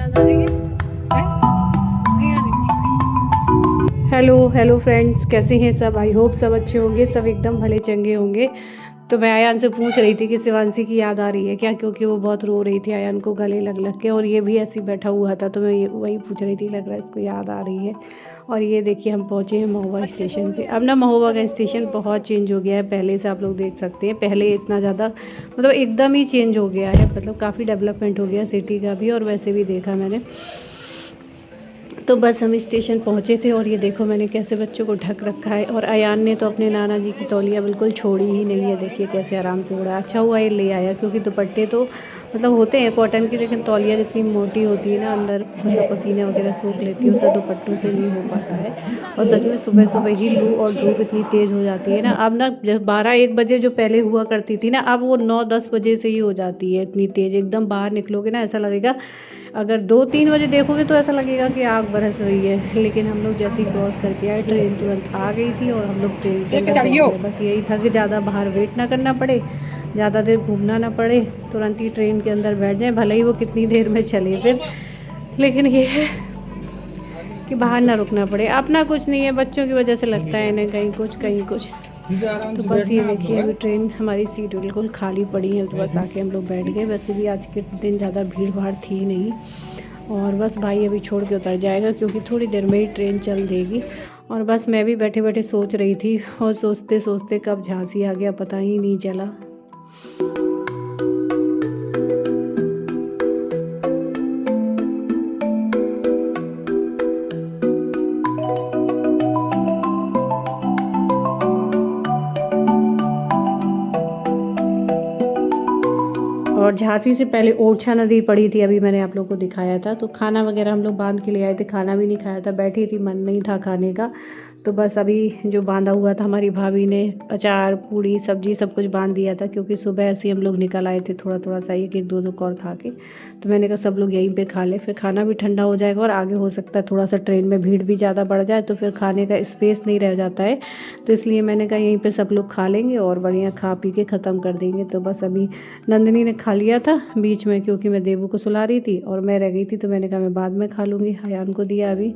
आवाज़ आ रही है? नहीं आ रही। हेलो फ्रेंड्स, कैसे हैं सब? आई होप सब अच्छे होंगे, सब एकदम भले चंगे होंगे। तो मैं आयान से पूछ रही थी कि शिवांशी की याद आ रही है क्या, क्योंकि वो बहुत रो रही थी आयान को गले लग लग के, और ये भी ऐसे ही बैठा हुआ था। तो मैं ये वही पूछ रही थी, लग रहा है इसको याद आ रही है। और ये देखिए हम पहुँचे हैं महोबा स्टेशन पे। अब ना महोबा का स्टेशन बहुत चेंज हो गया है पहले से, आप लोग देख सकते हैं। पहले इतना ज़्यादा मतलब एकदम ही चेंज हो गया है, मतलब काफ़ी डेवलपमेंट हो गया सिटी का भी, और वैसे भी देखा मैंने। तो बस हम स्टेशन पहुँचे थे, और ये देखो मैंने कैसे बच्चों को ढक रखा है। और अयान ने तो अपने नाना जी की तौलिया बिल्कुल छोड़ी ही नहीं है, देखिए कैसे आराम से उड़ा। अच्छा हुआ ये ले आया, क्योंकि दुपट्टे तो मतलब होते हैं कॉटन की, लेकिन तौलिया जितनी मोटी होती है ना, अंदर मतलब पसीने वगैरह सूख लेती है, उतना दुपट्टों से नहीं हो पाता है। और सच में सुबह सुबह ही लू और धूप इतनी तेज़ हो जाती है ना। अब ना जब 12-1 बजे जो पहले हुआ करती थी ना, अब वो 9-10 बजे से ही हो जाती है इतनी तेज़। एकदम बाहर निकलोगे ना, ऐसा लगेगा, अगर 2-3 बजे देखोगे तो ऐसा लगेगा कि आग बरस रही है। लेकिन हम लोग जैसे ही क्रॉस करके आए, ट्रेन तुरंत आ गई थी, और हम लोग ट्रेन के अंदर बैठ गए। बस यही था कि ज़्यादा बाहर वेट ना करना पड़े, ज़्यादा देर घूमना ना पड़े, तुरंत ही ट्रेन के अंदर बैठ जाए, भले ही वो कितनी देर में चले फिर। लेकिन ये है कि बाहर ना रुकना पड़े। अपना कुछ नहीं है, बच्चों की वजह से लगता है इन्हें कहीं कुछ कहीं कुछ। तो बस ये देखिए अभी ट्रेन, हमारी सीट बिल्कुल खाली पड़ी है, तो बस आके हम लोग बैठ गए। वैसे भी आज के दिन ज़्यादा भीड़ भाड़ थी नहीं, और बस भाई अभी छोड़ के उतर जाएगा, क्योंकि थोड़ी देर में ही ट्रेन चल देगी। और बस मैं भी बैठे बैठे सोच रही थी, और सोचते सोचते कब झांसी आ गया पता ही नहीं चला। और झांसी से पहले ओरछा नदी पड़ी थी, अभी मैंने आप लोगों को दिखाया था। तो खाना वगैरह हम लोग बांध के ले आए थे, खाना भी नहीं खाया था, बैठी थी, मन नहीं था खाने का। तो बस अभी जो बांधा हुआ था हमारी भाभी ने, अचार पूड़ी सब्जी सब कुछ बांध दिया था, क्योंकि सुबह ऐसे ही हम लोग निकल आए थे, थोड़ा थोड़ा सा एक एक दो दो कौर खा के। तो मैंने कहा सब लोग यहीं पे खा ले, फिर खाना भी ठंडा हो जाएगा, और आगे हो सकता है थोड़ा सा ट्रेन में भीड़ भी ज़्यादा बढ़ जाए, तो फिर खाने का स्पेस नहीं रह जाता है। तो इसलिए मैंने कहा यहीं पे सब लोग खा लेंगे और बढ़िया खा पी के ख़त्म कर देंगे। तो बस अभी नंदिनी ने खा लिया था बीच में, क्योंकि मैं देवू को सुला रही थी और मैं रह गई थी, तो मैंने कहा मैं बाद में खा लूँगी। हयान को दिया अभी,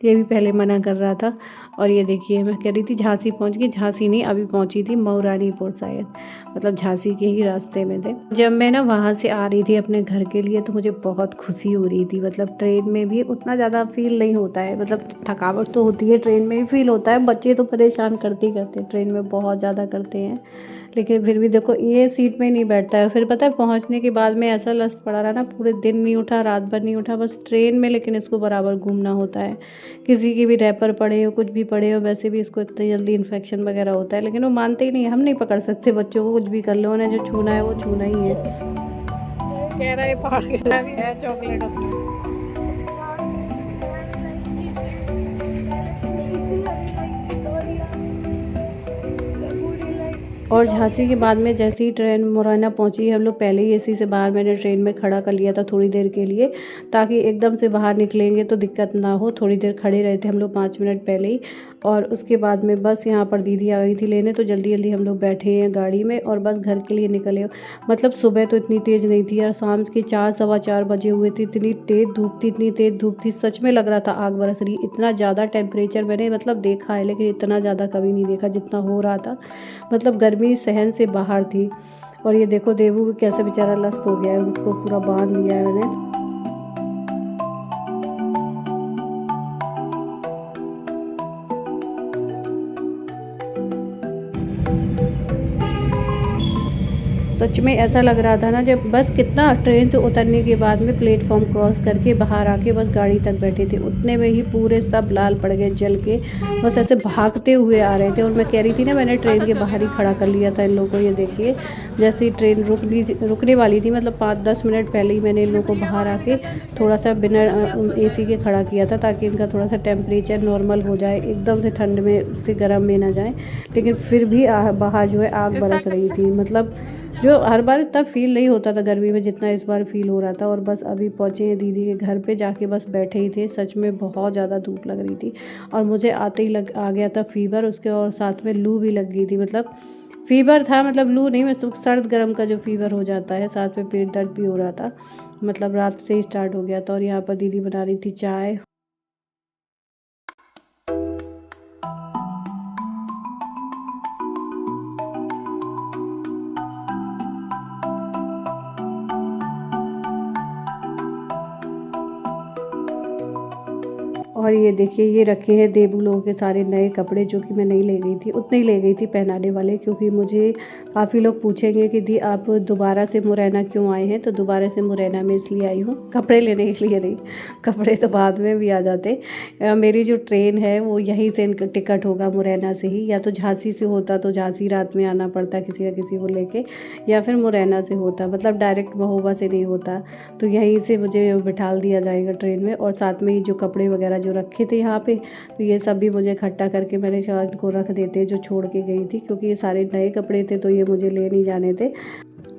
ये भी पहले मना कर रहा था। और ये देखिए मैं कह रही थी झांसी पहुंच गई, झांसी नहीं, अभी पहुंची थी मऊरानीपुर शायद, मतलब झांसी के ही रास्ते में थे। जब मैं ना वहाँ से आ रही थी अपने घर के लिए, तो मुझे बहुत खुशी हो रही थी। मतलब ट्रेन में भी उतना ज़्यादा फील नहीं होता है, मतलब थकावट तो होती है, ट्रेन में भी फील होता है। बच्चे तो परेशान करते ही करते हैं, ट्रेन में बहुत ज़्यादा करते हैं, लेकिन फिर भी देखो ये सीट में नहीं बैठता है। फिर पता है पहुंचने के बाद में ऐसा लस्त पड़ा रहा ना, पूरे दिन नहीं उठा, रात भर नहीं उठा, बस ट्रेन में। लेकिन इसको बराबर घूमना होता है, किसी की भी रैपर पड़े हो, कुछ भी पड़े हो, वैसे भी इसको इतनी जल्दी इन्फेक्शन वगैरह होता है। लेकिन वो मानते ही नहीं, हम नहीं पकड़ सकते बच्चों को, कुछ भी कर लो, उन्हें जो छूना है वो छूना ही है। कह रहा है पागल भी है चॉकलेट अपना। और झांसी के बाद में जैसे ही ट्रेन मुरैना पहुंची, हम लोग पहले ही एसी से बाहर, मैंने ट्रेन में खड़ा कर लिया था थोड़ी देर के लिए, ताकि एकदम से बाहर निकलेंगे तो दिक्कत ना हो। थोड़ी देर खड़े रहे थे हम लोग 5 मिनट पहले ही। और उसके बाद में बस यहाँ पर दीदी आ गई थी लेने, तो जल्दी जल्दी हम लोग बैठे हैं गाड़ी में और बस घर के लिए निकले। मतलब सुबह तो इतनी तेज़ नहीं थी यार, शाम के 4-4:15 बजे हुए थे, इतनी तेज़ धूप थी, इतनी तेज़ धूप थी, सच में लग रहा था आग बरस रही। इतना ज़्यादा टेम्परेचर मैंने मतलब देखा है, लेकिन इतना ज़्यादा कभी नहीं देखा जितना हो रहा था। मतलब गर्मी सहन से बाहर थी। और ये देखो देवू कैसे बेचारा लस्त हो गया है, उसको पूरा बांध लिया है मैंने। सच में ऐसा लग रहा था ना, जब बस कितना ट्रेन से उतरने के बाद में प्लेटफॉर्म क्रॉस करके बाहर आके बस गाड़ी तक बैठे थे, उतने में ही पूरे सब लाल पड़ गए जल के, बस ऐसे भागते हुए आ रहे थे। और मैं कह रही थी ना, मैंने ट्रेन के बाहर ही खड़ा कर लिया था इन लोगों को। ये देखिए जैसे ही ट्रेन रुकने वाली थी, मतलब 5-10 मिनट पहले ही मैंने इन लोगों को बाहर आके थोड़ा सा बिना एसी के खड़ा किया था, ताकि इनका थोड़ा सा टेम्परेचर नॉर्मल हो जाए, एकदम से ठंड में से गर्म में ना जाए। लेकिन फिर भी बाहर जो है आग बरस रही थी, मतलब जो हर बार इतना फील नहीं होता था गर्मी में जितना इस बार फील हो रहा था। और बस अभी पहुँचे हैं दीदी के घर पे, जाके बस बैठे ही थे। सच में बहुत ज़्यादा धूप लग रही थी, और मुझे आते ही आ गया था फीवर उसके, और साथ में लू भी लग गई थी। मतलब फ़ीवर था, मतलब लू नहीं, मैं सर्द गर्म का जो फ़ीवर हो जाता है, साथ में पेट दर्द भी हो रहा था, मतलब रात से ही स्टार्ट हो गया था। और यहाँ पर दीदी बना रही थी चाय। और ये देखिए, ये रखे हैं देबू लोगों के सारे नए कपड़े, जो कि मैं नहीं ले गई थी, उतने ही ले गई थी पहनाने वाले, क्योंकि मुझे काफ़ी लोग पूछेंगे कि दी आप दोबारा से मुरैना क्यों आए हैं। तो दोबारा से मुरैना में इसलिए आई हूँ, कपड़े लेने के लिए नहीं, कपड़े तो बाद में भी आ जाते। मेरी जो ट्रेन है वो यहीं से टिकट होगा मुरैना से ही, या तो झांसी से होता तो झांसी रात में आना पड़ता किसी न किसी को लेके, या फिर मुरैना से होता, मतलब डायरेक्ट महोबा से नहीं होता। तो यहीं से मुझे बिठाल दिया जाएगा ट्रेन में। और साथ में ही जो कपड़े वगैरह जो रखे थे यहाँ पे, तो ये सब भी मुझे इकट्ठा करके मैंने शायद को रख देते, जो छोड़ के गई थी, क्योंकि ये सारे नए कपड़े थे तो ये मुझे ले नहीं जाने थे।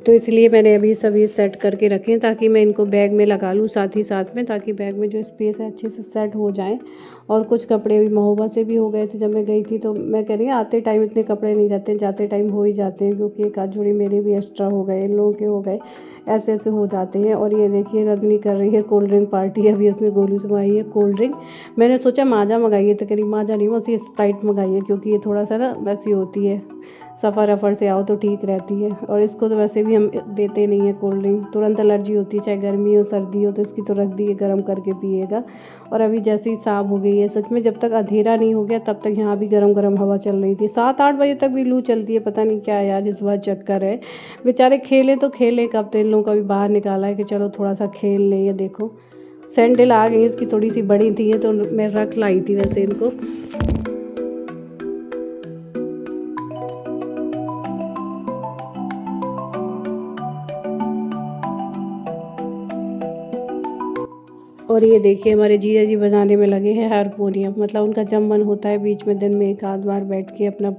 तो इसलिए मैंने अभी सभी सेट करके रखे हैं, ताकि मैं इनको बैग में लगा लूँ साथ ही साथ में, ताकि बैग में जो स्पेस है अच्छे से सेट हो जाए। और कुछ कपड़े भी महोबा से भी हो गए थे जब मैं गई थी, तो मैं कह रही हूँ आते टाइम इतने कपड़े नहीं रहते, जाते टाइम हो ही जाते हैं, क्योंकि एक आध जोड़ी मेरे भी एक्स्ट्रा हो गए, इन लोगों के हो गए, ऐसे ऐसे हो जाते हैं। और ये देखिए, रजनी कर रही है कोल्ड ड्रिंक पार्टी, अभी उसने गोलू से मंगाई है कोल्ड ड्रिंक। मैंने सोचा माजा मंगाइए, तो कह रही माजा नहीं, उसी स्प्राइट मंगाइए, क्योंकि ये थोड़ा सा ना वैसी होती है, सफ़र अफर से आओ तो ठीक रहती है। और इसको तो वैसे भी हम देते नहीं है कोल्ड ड्रिंक, तुरंत एलर्जी होती है, चाहे गर्मी हो सर्दी हो, तो इसकी तो रख दी है, गर्म करके पिएगा। और अभी जैसे ही शाम हो गई है, सच में जब तक अंधेरा नहीं हो गया तब तक यहाँ भी गर्म गर्म हवा चल रही थी। 7-8 बजे तक भी लू चलती है, पता नहीं क्या यार इस बार चक्कर है। बेचारे खेलें तो खेलें कब, तो इन लोगों को अभी बाहर निकाला है कि चलो थोड़ा सा खेल लें। ये देखो सैंडल आ गई, इसकी थोड़ी सी बड़ी थी, तो मैं रख लाई थी वैसे इनको। और ये देखिए, हमारे जीजा जी बनाने में लगे हैं हारमोनियम, मतलब उनका जब मन होता है बीच में दिन में एक आध बार बैठ के अपना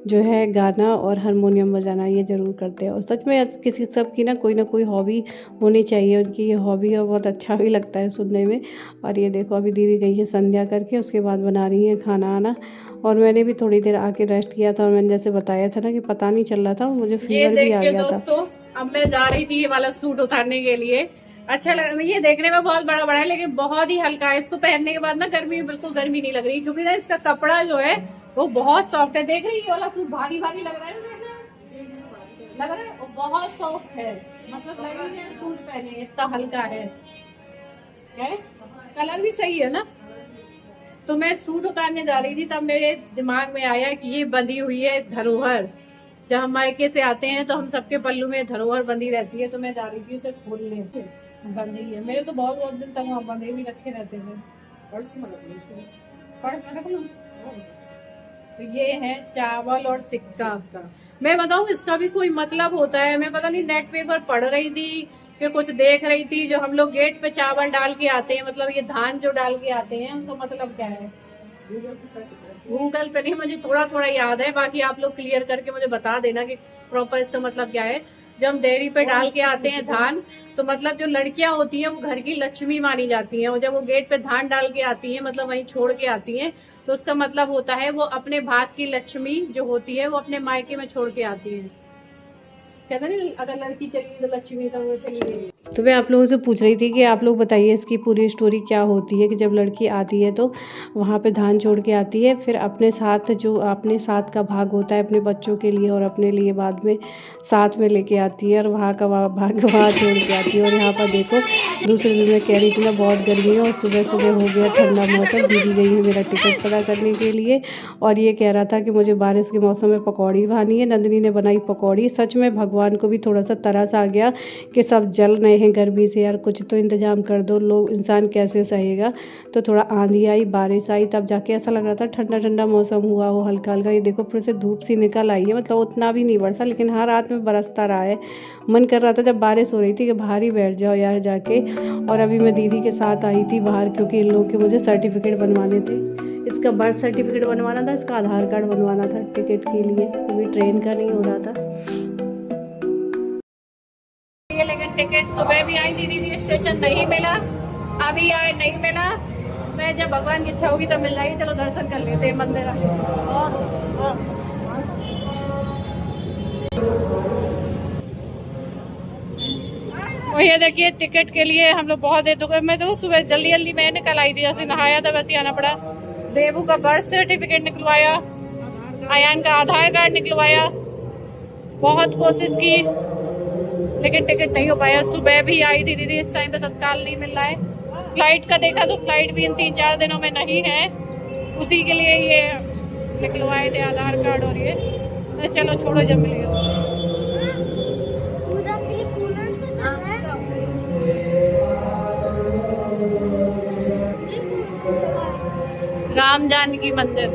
जो है गाना और हारमोनियम बजाना ये ज़रूर करते हैं। और सच में किसी सब की ना कोई हॉबी होनी चाहिए, उनकी ये हॉबी है, बहुत अच्छा भी लगता है सुनने में। और ये देखो, अभी दीदी गई है संध्या करके, उसके बाद बना रही है खाना आना। और मैंने भी थोड़ी देर आके रेस्ट किया था, और मैंने जैसे बताया था ना कि पता नहीं चल रहा था, मुझे फीवर भी आ गया था। दोस्तों, अब मैं जा रही थी ये वाला सूट उतारने के लिए। अच्छा लग, ये देखने में बहुत बड़ा बड़ा है, लेकिन बहुत ही हल्का है। इसको पहनने के बाद ना गर्मी, बिल्कुल गर्मी नहीं लग रही, क्योंकि ना इसका कपड़ा जो है वो बहुत सॉफ्ट है। देख रही है, ये वाला सूट भारी भारी लग रहा है, लग रहा है बहुत सॉफ्ट है, मतलब लग रही है सूट पहने, इतना हल्का है। कलर भी सही है ना। तो मैं सूट उतारने जा रही थी, तब मेरे दिमाग में आया कि ये बंधी हुई है धरोहर। जब हम मायके से आते हैं तो हम सबके पल्लू में धरोहर बंधी रहती है, तो मैं जा रही थी उसे खोलने से। बंधी है मेरे तो बहुत दिन तक वहाँ बंधे भी रखे रहते थे। पर्स में रख लूं? तो ये है चावल और सिक्का। मैं बताऊं, इसका भी कोई मतलब होता है? मैं पता नहीं, नेट पे एक बार पढ़ रही थी कि कुछ देख रही थी, जो हम लोग गेट पे चावल डाल के आते हैं, मतलब ये धान जो डाल के आते हैं, उसका मतलब क्या है? गूगल पे नहीं, मुझे थोड़ा थोड़ा याद है, बाकी आप लोग क्लियर करके मुझे बता देना कि प्रॉपर इसका मतलब क्या है। जब हम डेयरी पे डाल के आते हैं धान, तो मतलब जो लड़कियां होती हैं वो घर की लक्ष्मी मानी जाती हैं, और जब वो गेट पे धान डाल के आती हैं, मतलब वहीं छोड़ के आती हैं, तो उसका मतलब होता है वो अपने भाग की लक्ष्मी जो होती है वो अपने मायके में छोड़ के आती है। कहते नहीं, अगर लड़की चली तो लक्ष्मी सब चली गई। तो मैं आप लोगों से पूछ रही थी कि आप लोग बताइए इसकी पूरी स्टोरी क्या होती है, कि जब लड़की आती है तो वहाँ पे धान छोड़ के आती है, फिर अपने साथ जो अपने साथ का भाग होता है अपने बच्चों के लिए और अपने लिए बाद में साथ में लेके आती है, और वहाँ का भाग वहाँ छोड़ के आती है। और यहाँ पर देखो, दूसरे दिन में कह रही थी मैं बहुत गर्मी है, और सुबह सुबह हो गया ठंडा मौसम, दीदी गई है मेरा टिकट पता करने के लिए, और ये कह रहा था कि मुझे बारिश के मौसम में पकौड़ी खानी है। नंदिनी ने बनाई पकौड़ी। सच में भगवान को भी थोड़ा सा तरस आ गया कि सब जल रहे हैं गर्मी से, यार कुछ तो इंतज़ाम कर दो, लोग इंसान कैसे सहेगा। तो थोड़ा आंधी आई, बारिश आई, तब जाके ऐसा लग रहा था ठंडा ठंडा मौसम हुआ हो हल्का हल्का। ये देखो फिर से धूप सी निकल आई है, मतलब उतना भी नहीं बरसा, लेकिन हर रात में बरसता रहा है। मन कर रहा था जब बारिश हो रही थी कि बाहर ही बैठ जाओ यार जाके। और अभी मैं दीदी के साथ आई थी बाहर, क्योंकि इन लोगों के मुझे सर्टिफिकेट बनवाने थे। इसका बर्थ सर्टिफिकेट बनवाना था, इसका आधार कार्ड बनवाना था टिकट के लिए, क्योंकि ट्रेन का नहीं हो रहा था। लेकिन टिकट सुबह भी आई, दीदी भी स्टेशन नहीं मिला, अभी आए नहीं मिला। मैं जब भगवान की इच्छा होगी तब मिल जाएगी। चलो दर्शन कर लेते हैं मंदिर। और ये देखिए टिकट के लिए हम लोग बहुत देर तो मैं तो सुबह जल्दी जल्दी मैं निकल आई थी, जैसे नहाया था वैसे आना पड़ा। देवू का बर्थ सर्टिफिकेट निकलवाया, आयान का आधार कार्ड निकलवाया, बहुत कोशिश की लेकिन टिकट नहीं हो पाया। सुबह भी आई थी दीदी, इस टाइम पे तत्काल नहीं मिल रहा है। फ्लाइट का देखा तो फ्लाइट भी इन 3-4 दिनों में नहीं है, उसी के लिए ये निकलवाए थे आधार कार्ड। और ये तो चलो छोड़ो, जब मिलेगा। राम जानकी मंदिर